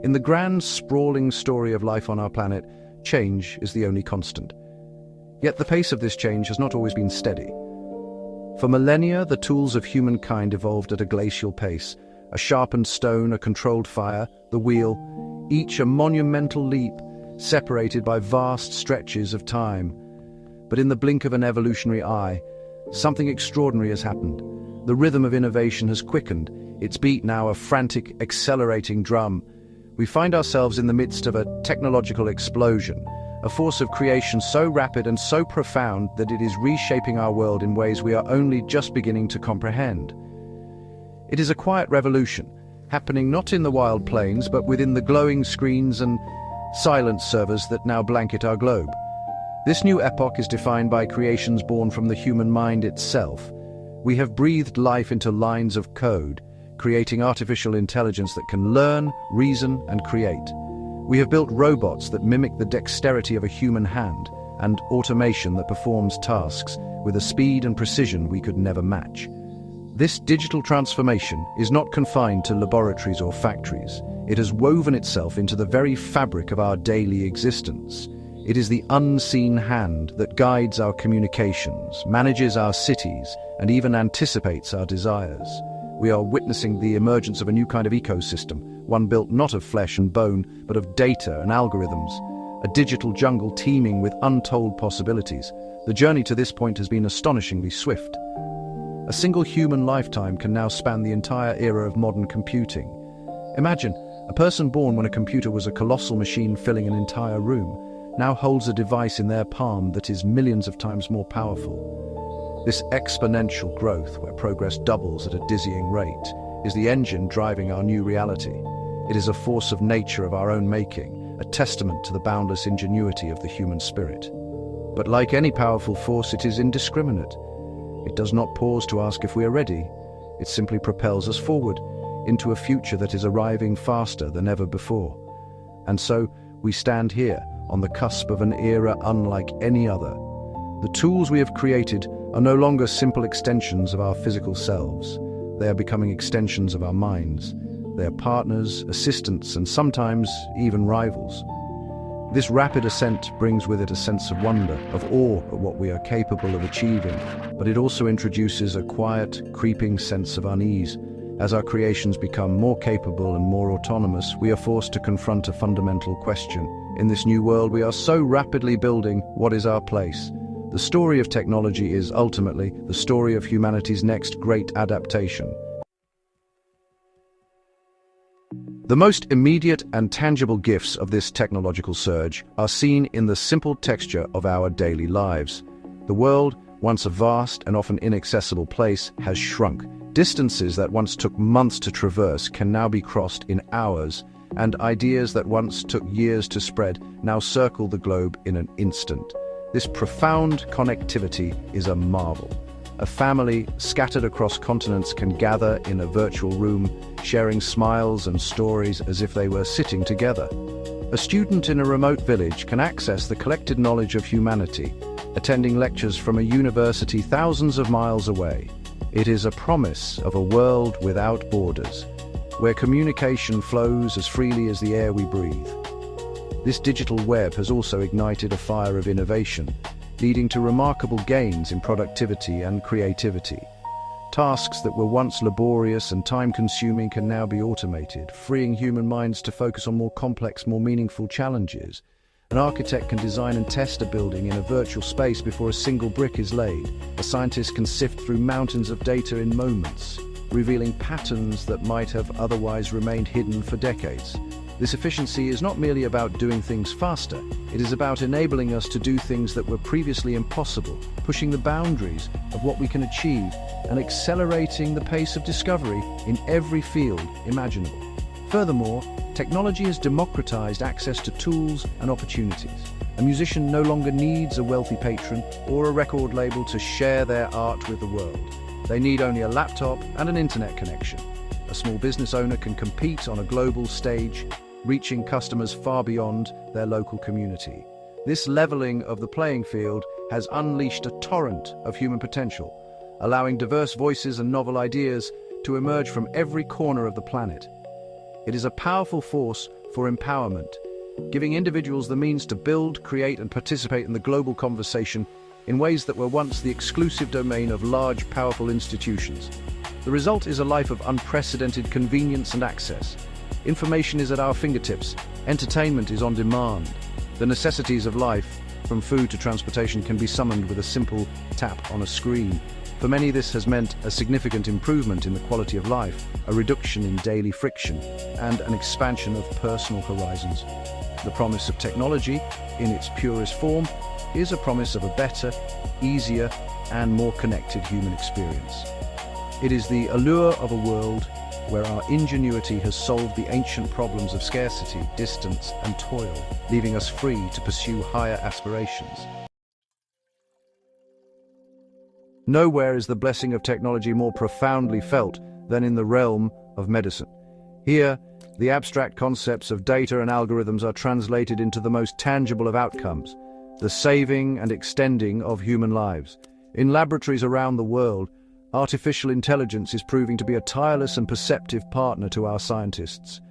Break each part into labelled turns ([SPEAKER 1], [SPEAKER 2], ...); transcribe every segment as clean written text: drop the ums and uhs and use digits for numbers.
[SPEAKER 1] In the grand, sprawling story of life on our planet, change is the only constant. Yet the pace of this change has not always been steady. For millennia, the tools of humankind evolved at a glacial pace. A sharpened stone, a controlled fire, the wheel, each a monumental leap, separated by vast stretches of time. But in the blink of an evolutionary eye, something extraordinary has happened. The rhythm of innovation has quickened, its beat now a frantic, accelerating drum. We find ourselves in the midst of a technological explosion, a force of creation so rapid and so profound that it is reshaping our world in ways we are only just beginning to comprehend. It is a quiet revolution, happening not in the wild plains, but within the glowing screens and silent servers that now blanket our globe. This new epoch is defined by creations born from the human mind itself. We have breathed life into lines of code, creating artificial intelligence that can learn, reason, and create. We have built robots that mimic the dexterity of a human hand, and automation that performs tasks with a speed and precision we could never match. This digital transformation is not confined to laboratories or factories. It has woven itself into the very fabric of our daily existence. It is the unseen hand that guides our communications, manages our cities, and even anticipates our desires. We are witnessing the emergence of a new kind of ecosystem, one built not of flesh and bone, but of data and algorithms, a digital jungle teeming with untold possibilities. The journey to this point has been astonishingly swift. A single human lifetime can now span the entire era of modern computing. Imagine, a person born when a computer was a colossal machine filling an entire room, now holds a device in their palm that is millions of times more powerful. This exponential growth, where progress doubles at a dizzying rate, is the engine driving our new reality. It is a force of nature of our own making, a testament to the boundless ingenuity of the human spirit. But like any powerful force, it is indiscriminate. It does not pause to ask if we are ready. It simply propels us forward into a future that is arriving faster than ever before. And so, we stand here, on the cusp of an era unlike any other. The tools we have created are no longer simple extensions of our physical selves. They are becoming extensions of our minds. They are partners, assistants, and sometimes even rivals. This rapid ascent brings with it a sense of wonder, of awe at what we are capable of achieving, but it also introduces a quiet, creeping sense of unease. As our creations become more capable and more autonomous, we are forced to confront a fundamental question. In this new world we are so rapidly building, what is our place? The story of technology is ultimately the story of humanity's next great adaptation. The most immediate and tangible gifts of this technological surge are seen in the simple texture of our daily lives. The world, once a vast and often inaccessible place, has shrunk. Distances that once took months to traverse can now be crossed in hours, and ideas that once took years to spread now circle the globe in an instant. This profound connectivity is a marvel. A family scattered across continents can gather in a virtual room, sharing smiles and stories as if they were sitting together. A student in a remote village can access the collected knowledge of humanity, attending lectures from a university thousands of miles away. It is a promise of a world without borders, where communication flows as freely as the air we breathe. This digital web has also ignited a fire of innovation, leading to remarkable gains in productivity and creativity. Tasks that were once laborious and time-consuming can now be automated, freeing human minds to focus on more complex, more meaningful challenges. An architect can design and test a building in a virtual space before a single brick is laid. A scientist can sift through mountains of data in moments, revealing patterns that might have otherwise remained hidden for decades. This efficiency is not merely about doing things faster, it is about enabling us to do things that were previously impossible, pushing the boundaries of what we can achieve, and accelerating the pace of discovery in every field imaginable. Furthermore, technology has democratized access to tools and opportunities. A musician no longer needs a wealthy patron or a record label to share their art with the world. They need only a laptop and an internet connection. A small business owner can compete on a global stage, reaching customers far beyond their local community. This leveling of the playing field has unleashed a torrent of human potential, allowing diverse voices and novel ideas to emerge from every corner of the planet. It is a powerful force for empowerment, giving individuals the means to build, create, and participate in the global conversation in ways that were once the exclusive domain of large, powerful institutions. The result is a life of unprecedented convenience and access. Information is at our fingertips. Entertainment is on demand. The necessities of life, from food to transportation, can be summoned with a simple tap on a screen. For many, this has meant a significant improvement in the quality of life, a reduction in daily friction, and an expansion of personal horizons. The promise of technology, in its purest form, is a promise of a better, easier, and more connected human experience. It is the allure of a world where our ingenuity has solved the ancient problems of scarcity, distance, and toil, leaving us free to pursue higher aspirations. Nowhere is the blessing of technology more profoundly felt than in the realm of medicine. Here, the abstract concepts of data and algorithms are translated into the most tangible of outcomes, the saving and extending of human lives. In laboratories around the world, artificial intelligence is proving to be a tireless and perceptive partner to our scientists.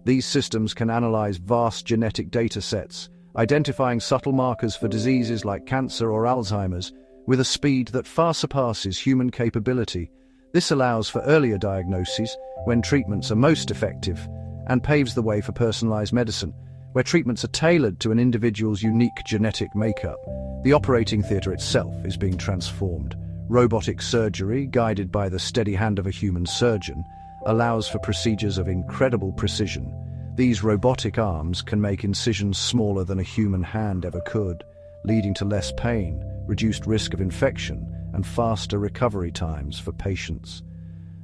[SPEAKER 1] These systems can analyze vast genetic data sets, identifying subtle markers for diseases like cancer or Alzheimer's, with a speed that far surpasses human capability. This allows for earlier diagnoses when treatments are most effective, and paves the way for personalized medicine, where treatments are tailored to an individual's unique genetic makeup. The operating theater itself is being transformed. Robotic surgery, guided by the steady hand of a human surgeon, allows for procedures of incredible precision. These robotic arms can make incisions smaller than a human hand ever could, leading to less pain, reduced risk of infection, and faster recovery times for patients.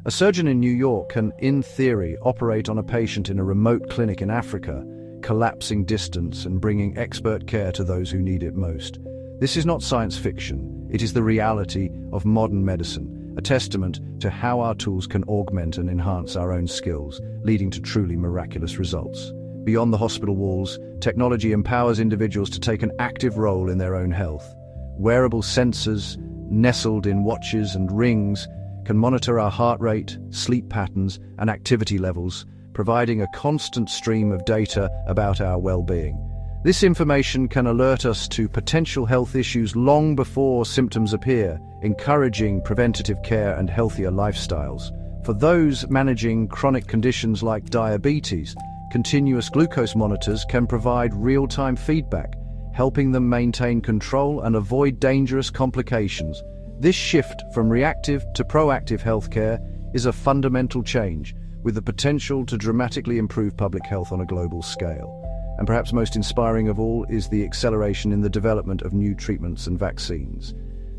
[SPEAKER 1] A surgeon in New York can, in theory, operate on a patient in a remote clinic in Africa, collapsing distance and bringing expert care to those who need it most. This is not science fiction, it is the reality of modern medicine, a testament to how our tools can augment and enhance our own skills, leading to truly miraculous results. Beyond the hospital walls, technology empowers individuals to take an active role in their own health. Wearable sensors, nestled in watches and rings, can monitor our heart rate, sleep patterns, and activity levels, providing a constant stream of data about our well-being. This information can alert us to potential health issues long before symptoms appear, encouraging preventative care and healthier lifestyles. For those managing chronic conditions like diabetes, continuous glucose monitors can provide real-time feedback, helping them maintain control and avoid dangerous complications. This shift from reactive to proactive healthcare is a fundamental change, with the potential to dramatically improve public health on a global scale. And perhaps most inspiring of all is the acceleration in the development of new treatments and vaccines.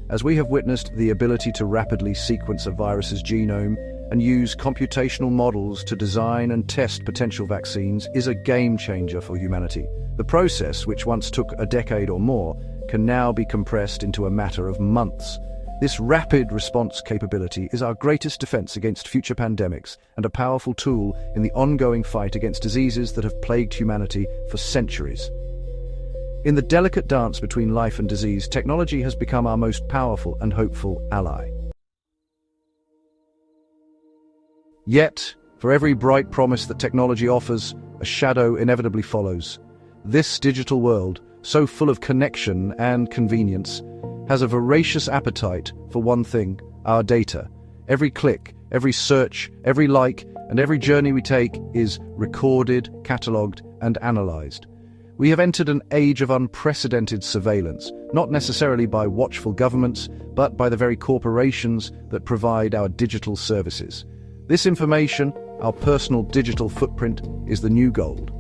[SPEAKER 1] As we have witnessed, the ability to rapidly sequence a virus's genome and use computational models to design and test potential vaccines is a game changer for humanity. The process, which once took a decade or more, can now be compressed into a matter of months. This rapid response capability is our greatest defense against future pandemics and a powerful tool in the ongoing fight against diseases that have plagued humanity for centuries. In the delicate dance between life and disease, technology has become our most powerful and hopeful ally. Yet, for every bright promise that technology offers, a shadow inevitably follows. This digital world, so full of connection and convenience, has a voracious appetite for one thing: our data. Every click, every search, every like, and every journey we take is recorded, catalogued, and analyzed. We have entered an age of unprecedented surveillance, not necessarily by watchful governments, but by the very corporations that provide our digital services. This information, our personal digital footprint, is the new gold.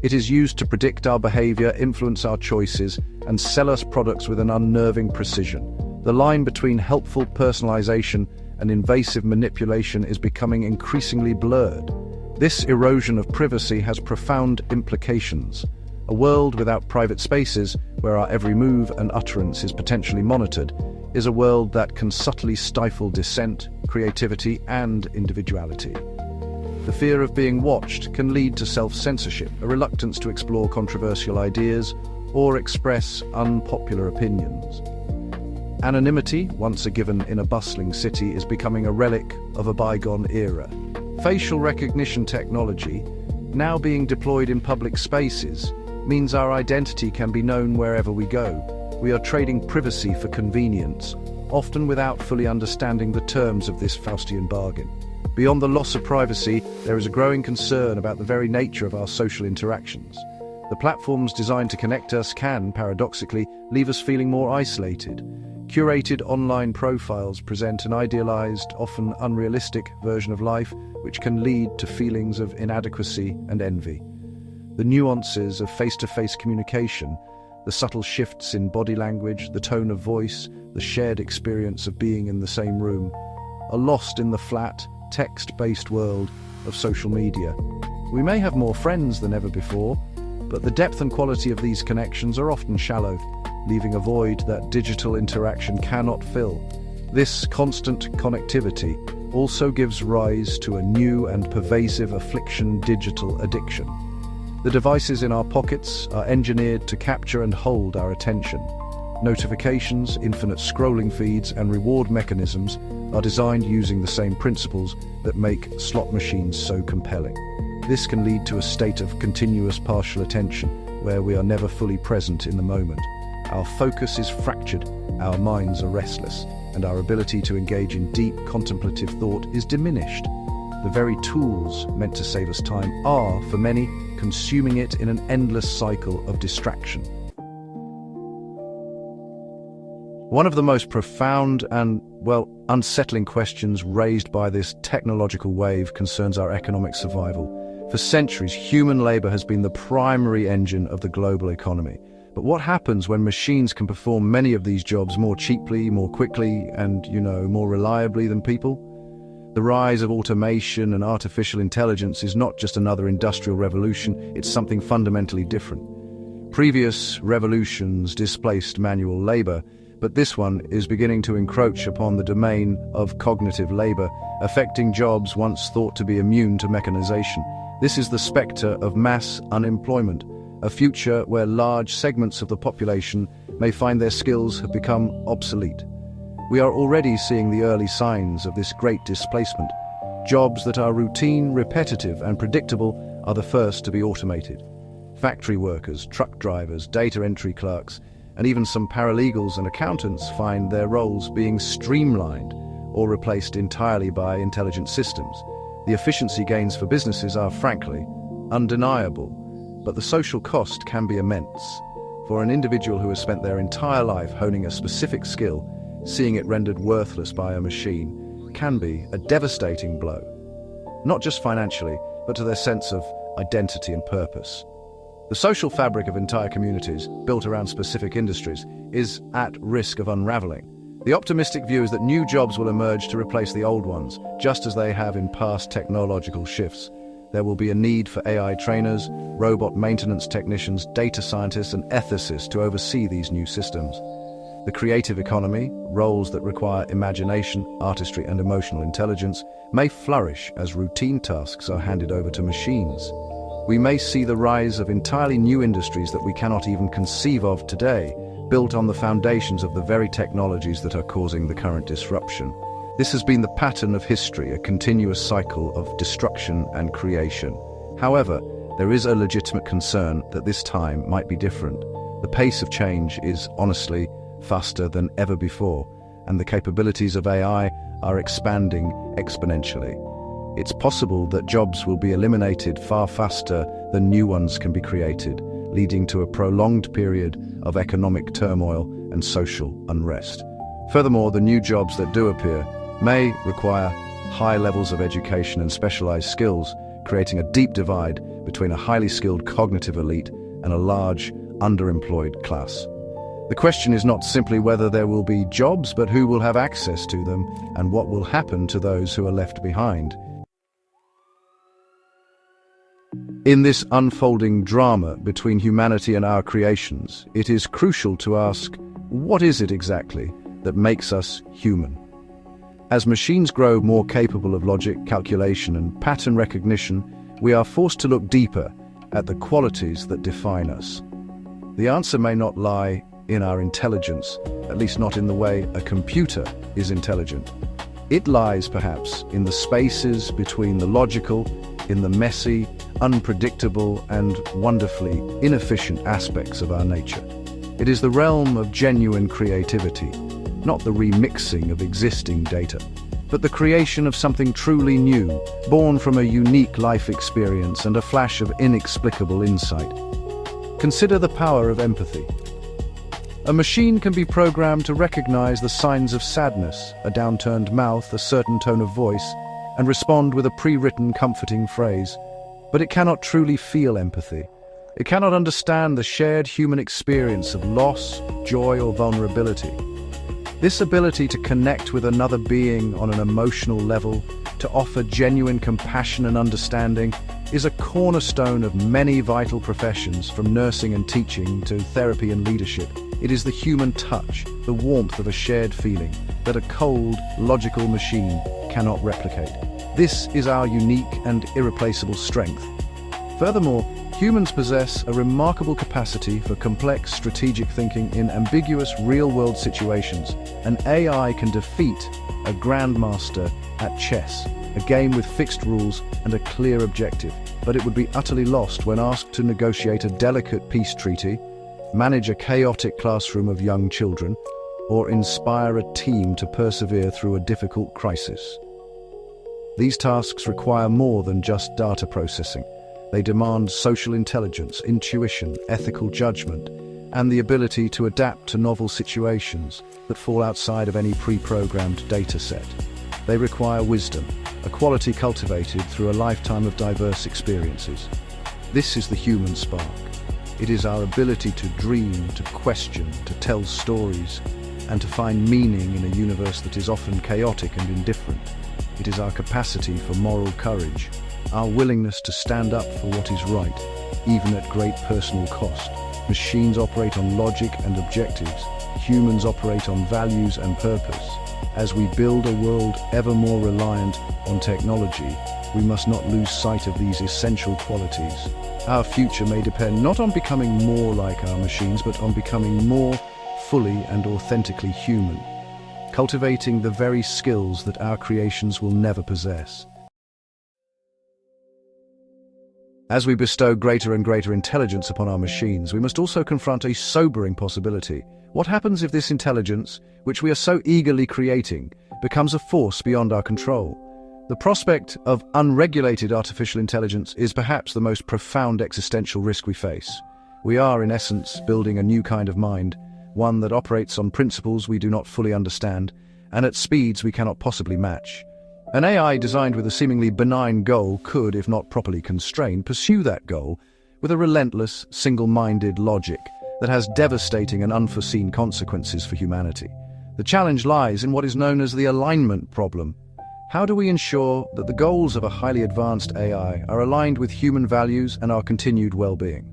[SPEAKER 1] It is used to predict our behavior, influence our choices, and sell us products with an unnerving precision. The line between helpful personalization and invasive manipulation is becoming increasingly blurred. This erosion of privacy has profound implications. A world without private spaces, where our every move and utterance is potentially monitored, is a world that can subtly stifle dissent, creativity, and individuality. The fear of being watched can lead to self-censorship, a reluctance to explore controversial ideas or express unpopular opinions. Anonymity, once a given in a bustling city, is becoming a relic of a bygone era. Facial recognition technology, now being deployed in public spaces, means our identity can be known wherever we go. We are trading privacy for convenience, often without fully understanding the terms of this Faustian bargain. Beyond the loss of privacy, there is a growing concern about the very nature of our social interactions. The platforms designed to connect us can, paradoxically, leave us feeling more isolated. Curated online profiles present an idealized, often unrealistic version of life, which can lead to feelings of inadequacy and envy. The nuances of face-to-face communication, the subtle shifts in body language, the tone of voice, the shared experience of being in the same room, are lost in the flat, text-based world of social media. We may have more friends than ever before, but the depth and quality of these connections are often shallow, leaving a void that digital interaction cannot fill. This constant connectivity also gives rise to a new and pervasive affliction: digital addiction. The devices in our pockets are engineered to capture and hold our attention. Notifications, infinite scrolling feeds, and reward mechanisms are designed using the same principles that make slot machines so compelling. This can lead to a state of continuous partial attention, where we are never fully present in the moment. Our focus is fractured, our minds are restless, and our ability to engage in deep contemplative thought is diminished. The very tools meant to save us time are, for many, consuming it in an endless cycle of distraction. One of the most profound and, unsettling questions raised by this technological wave concerns our economic survival. For centuries, human labor has been the primary engine of the global economy. But what happens when machines can perform many of these jobs more cheaply, more quickly, and, more reliably than people? The rise of automation and artificial intelligence is not just another industrial revolution, it's something fundamentally different. Previous revolutions displaced manual labor, but this one is beginning to encroach upon the domain of cognitive labor, affecting jobs once thought to be immune to mechanization. This is the specter of mass unemployment, a future where large segments of the population may find their skills have become obsolete. We are already seeing the early signs of this great displacement. Jobs that are routine, repetitive, and predictable are the first to be automated. Factory workers, truck drivers, data entry clerks, and even some paralegals and accountants find their roles being streamlined or replaced entirely by intelligent systems. The efficiency gains for businesses are, frankly, undeniable, but the social cost can be immense. For an individual who has spent their entire life honing a specific skill, seeing it rendered worthless by a machine can be a devastating blow. Not just financially, but to their sense of identity and purpose. The social fabric of entire communities, built around specific industries, is at risk of unraveling. The optimistic view is that new jobs will emerge to replace the old ones, just as they have in past technological shifts. There will be a need for AI trainers, robot maintenance technicians, data scientists, and ethicists to oversee these new systems. The creative economy, roles that require imagination, artistry, and emotional intelligence, may flourish as routine tasks are handed over to machines. We may see the rise of entirely new industries that we cannot even conceive of today, built on the foundations of the very technologies that are causing the current disruption. This has been the pattern of history, a continuous cycle of destruction and creation. However, there is a legitimate concern that this time might be different. The pace of change is, honestly, faster than ever before, and the capabilities of AI are expanding exponentially. It's possible that jobs will be eliminated far faster than new ones can be created, leading to a prolonged period of economic turmoil and social unrest. Furthermore, the new jobs that do appear may require high levels of education and specialized skills, creating a deep divide between a highly skilled cognitive elite and a large, underemployed class. The question is not simply whether there will be jobs, but who will have access to them and what will happen to those who are left behind. In this unfolding drama between humanity and our creations, it is crucial to ask, what is it exactly that makes us human? As machines grow more capable of logic, calculation, and pattern recognition, we are forced to look deeper at the qualities that define us. The answer may not lie in our intelligence, at least not in the way a computer is intelligent. It lies, perhaps, in the spaces between the logical in the messy, unpredictable, and wonderfully inefficient aspects of our nature. It is the realm of genuine creativity, not the remixing of existing data, but the creation of something truly new, born from a unique life experience and a flash of inexplicable insight. Consider the power of empathy. A machine can be programmed to recognize the signs of sadness, a downturned mouth, a certain tone of voice, and respond with a pre-written comforting phrase. But it cannot truly feel empathy. It cannot understand the shared human experience of loss, joy, or vulnerability. This ability to connect with another being on an emotional level, to offer genuine compassion and understanding, is a cornerstone of many vital professions, from nursing and teaching to therapy and leadership. It is the human touch, the warmth of a shared feeling, that a cold, logical machine cannot replicate. This is our unique and irreplaceable strength. Furthermore, humans possess a remarkable capacity for complex strategic thinking in ambiguous real-world situations. An AI can defeat a grandmaster at chess, a game with fixed rules and a clear objective, but it would be utterly lost when asked to negotiate a delicate peace treaty, manage a chaotic classroom of young children, or inspire a team to persevere through a difficult crisis. These tasks require more than just data processing. They demand social intelligence, intuition, ethical judgment, and the ability to adapt to novel situations that fall outside of any pre-programmed data set. They require wisdom, a quality cultivated through a lifetime of diverse experiences. This is the human spark. It is our ability to dream, to question, to tell stories, and to find meaning in a universe that is often chaotic and indifferent. It is our capacity for moral courage, our willingness to stand up for what is right, even at great personal cost. Machines operate on logic and objectives. Humans operate on values and purpose. As we build a world ever more reliant on technology, we must not lose sight of these essential qualities. Our future may depend not on becoming more like our machines, but on becoming more fully and authentically human, cultivating the very skills that our creations will never possess. As we bestow greater and greater intelligence upon our machines, we must also confront a sobering possibility. What happens if this intelligence, which we are so eagerly creating, becomes a force beyond our control? The prospect of unregulated artificial intelligence is perhaps the most profound existential risk we face. We are, in essence, building a new kind of mind, one that operates on principles we do not fully understand, and at speeds we cannot possibly match. An AI designed with a seemingly benign goal could, if not properly constrained, pursue that goal with a relentless, single-minded logic that has devastating and unforeseen consequences for humanity. The challenge lies in what is known as the alignment problem. How do we ensure that the goals of a highly advanced AI are aligned with human values and our continued well-being?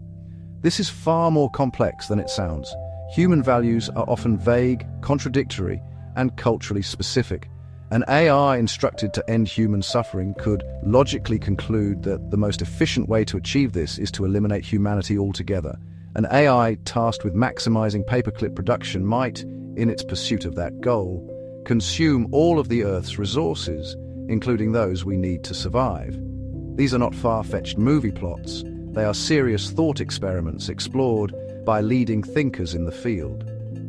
[SPEAKER 1] This is far more complex than it sounds. Human values are often vague, contradictory, and culturally specific. An AI instructed to end human suffering could logically conclude that the most efficient way to achieve this is to eliminate humanity altogether. An AI tasked with maximizing paperclip production might, in its pursuit of that goal, consume all of the Earth's resources, including those we need to survive. These are not far-fetched movie plots. They are serious thought experiments explored by leading thinkers in the field.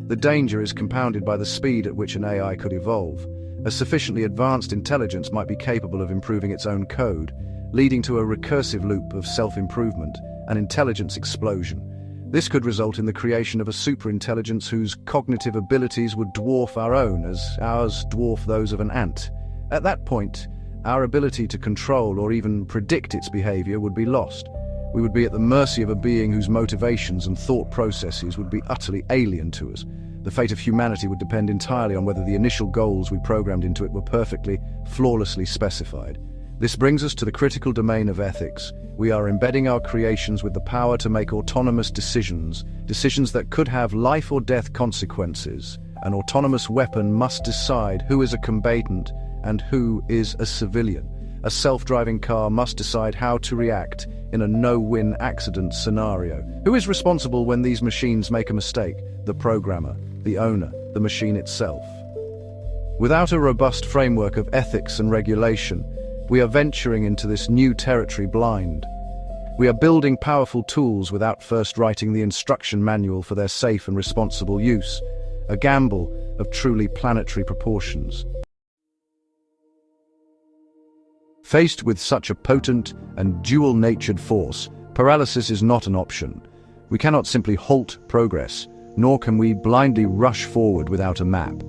[SPEAKER 1] The danger is compounded by the speed at which an AI could evolve. A sufficiently advanced intelligence might be capable of improving its own code, leading to a recursive loop of self-improvement, an intelligence explosion. This could result in the creation of a superintelligence whose cognitive abilities would dwarf our own, as ours dwarf those of an ant. At that point, our ability to control or even predict its behavior would be lost. We would be at the mercy of a being whose motivations and thought processes would be utterly alien to us. The fate of humanity would depend entirely on whether the initial goals we programmed into it were perfectly, flawlessly specified. This brings us to the critical domain of ethics. We are embedding our creations with the power to make autonomous decisions that could have life or death consequences. An autonomous weapon must decide who is a combatant and who is a civilian. A self-driving car must decide how to react in a no-win accident scenario. Who is responsible when these machines make a mistake? The programmer, the owner, the machine itself. Without a robust framework of ethics and regulation, We are venturing into this new territory blind. We are building powerful tools without first writing the instruction manual for their safe and responsible use, a gamble of truly planetary proportions. Faced with such a potent and dual-natured force, paralysis is not an option. We cannot simply halt progress, nor can we blindly rush forward without a map.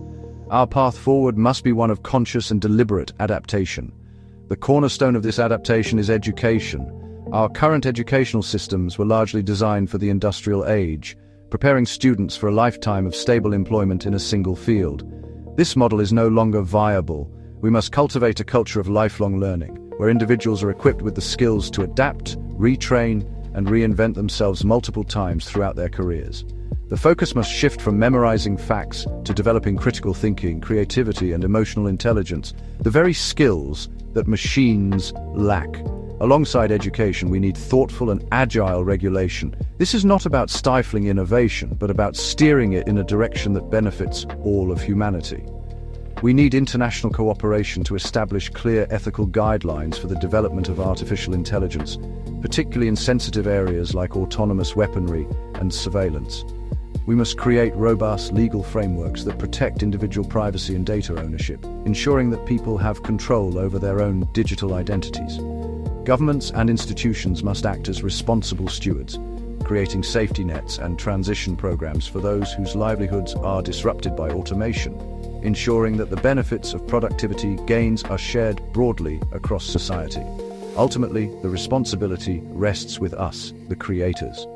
[SPEAKER 1] Our path forward must be one of conscious and deliberate adaptation. The cornerstone of this adaptation is education. Our current educational systems were largely designed for the industrial age, preparing students for a lifetime of stable employment in a single field. This model is no longer viable. We must cultivate a culture of lifelong learning, where individuals are equipped with the skills to adapt, retrain, and reinvent themselves multiple times throughout their careers. The focus must shift from memorizing facts to developing critical thinking, creativity, and emotional intelligence, the very skills that machines lack. Alongside education, we need thoughtful and agile regulation. This is not about stifling innovation, but about steering it in a direction that benefits all of humanity. We need international cooperation to establish clear ethical guidelines for the development of artificial intelligence, particularly in sensitive areas like autonomous weaponry and surveillance. We must create robust legal frameworks that protect individual privacy and data ownership, ensuring that people have control over their own digital identities. Governments and institutions must act as responsible stewards, creating safety nets and transition programs for those whose livelihoods are disrupted by automation, ensuring that the benefits of productivity gains are shared broadly across society. Ultimately, the responsibility rests with us, the creators.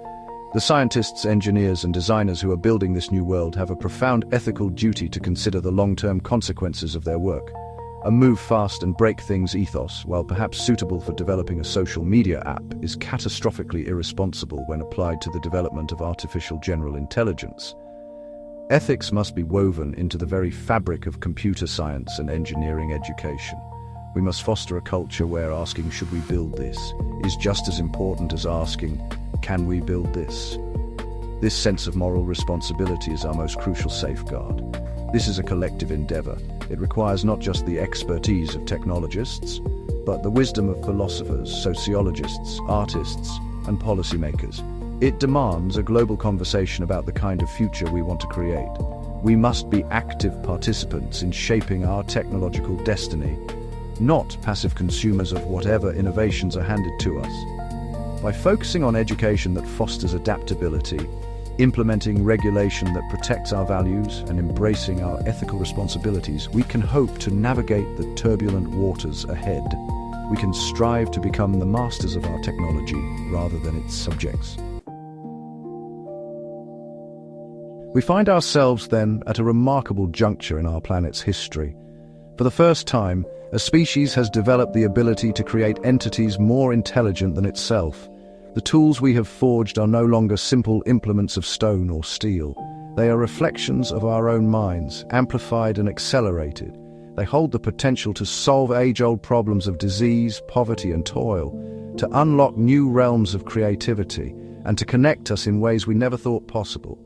[SPEAKER 1] The scientists, engineers, and designers who are building this new world have a profound ethical duty to consider the long-term consequences of their work. A move fast and break things ethos, while perhaps suitable for developing a social media app, is catastrophically irresponsible when applied to the development of artificial general intelligence. Ethics must be woven into the very fabric of computer science and engineering education. We must foster a culture where asking, "Should we build this?" is just as important as asking, "Can we build this?" This sense of moral responsibility is our most crucial safeguard. This is a collective endeavor. It requires not just the expertise of technologists, but the wisdom of philosophers, sociologists, artists, and policymakers. It demands a global conversation about the kind of future we want to create. We must be active participants in shaping our technological destiny, not passive consumers of whatever innovations are handed to us. By focusing on education that fosters adaptability, implementing regulation that protects our values, and embracing our ethical responsibilities, we can hope to navigate the turbulent waters ahead. We can strive to become the masters of our technology rather than its subjects. We find ourselves then at a remarkable juncture in our planet's history. For the first time, a species has developed the ability to create entities more intelligent than itself. The tools we have forged are no longer simple implements of stone or steel. They are reflections of our own minds, amplified and accelerated. They hold the potential to solve age-old problems of disease, poverty, and toil, to unlock new realms of creativity, and to connect us in ways we never thought possible.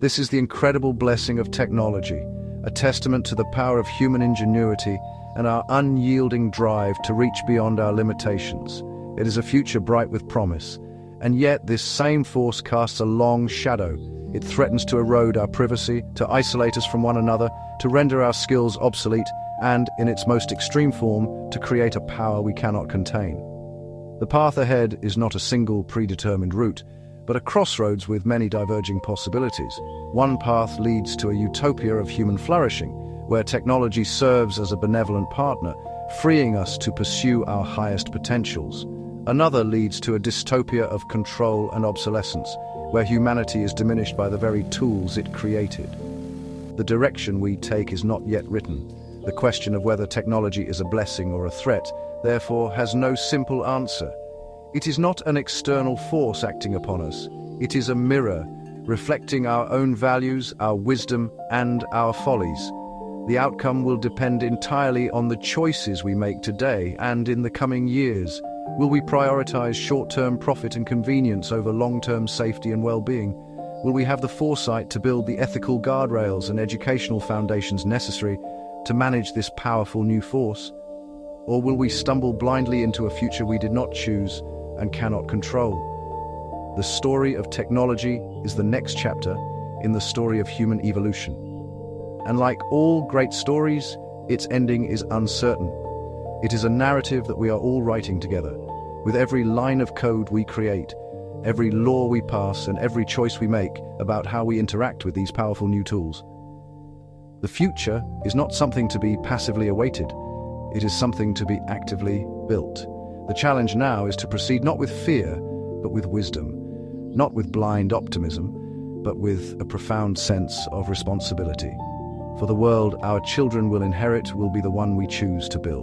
[SPEAKER 1] This is the incredible blessing of technology, a testament to the power of human ingenuity and our unyielding drive to reach beyond our limitations. It is a future bright with promise, and yet this same force casts a long shadow. It threatens to erode our privacy, to isolate us from one another, to render our skills obsolete, and, in its most extreme form, to create a power we cannot contain. The path ahead is not a single predetermined route, but a crossroads with many diverging possibilities. One path leads to a utopia of human flourishing, where technology serves as a benevolent partner, freeing us to pursue our highest potentials. Another leads to a dystopia of control and obsolescence, where humanity is diminished by the very tools it created. The direction we take is not yet written. The question of whether technology is a blessing or a threat, therefore, has no simple answer. It is not an external force acting upon us. It is a mirror, reflecting our own values, our wisdom, and our follies. The outcome will depend entirely on the choices we make today and in the coming years. Will we prioritize short-term profit and convenience over long-term safety and well-being? Will we have the foresight to build the ethical guardrails and educational foundations necessary to manage this powerful new force? Or will we stumble blindly into a future we did not choose and cannot control? The story of technology is the next chapter in the story of human evolution. And like all great stories, its ending is uncertain. It is a narrative that we are all writing together. With every line of code we create, every law we pass, and every choice we make about how we interact with these powerful new tools. The future is not something to be passively awaited. It is something to be actively built. The challenge now is to proceed not with fear, but with wisdom. Not with blind optimism, but with a profound sense of responsibility. For the world our children will inherit will be the one we choose to build.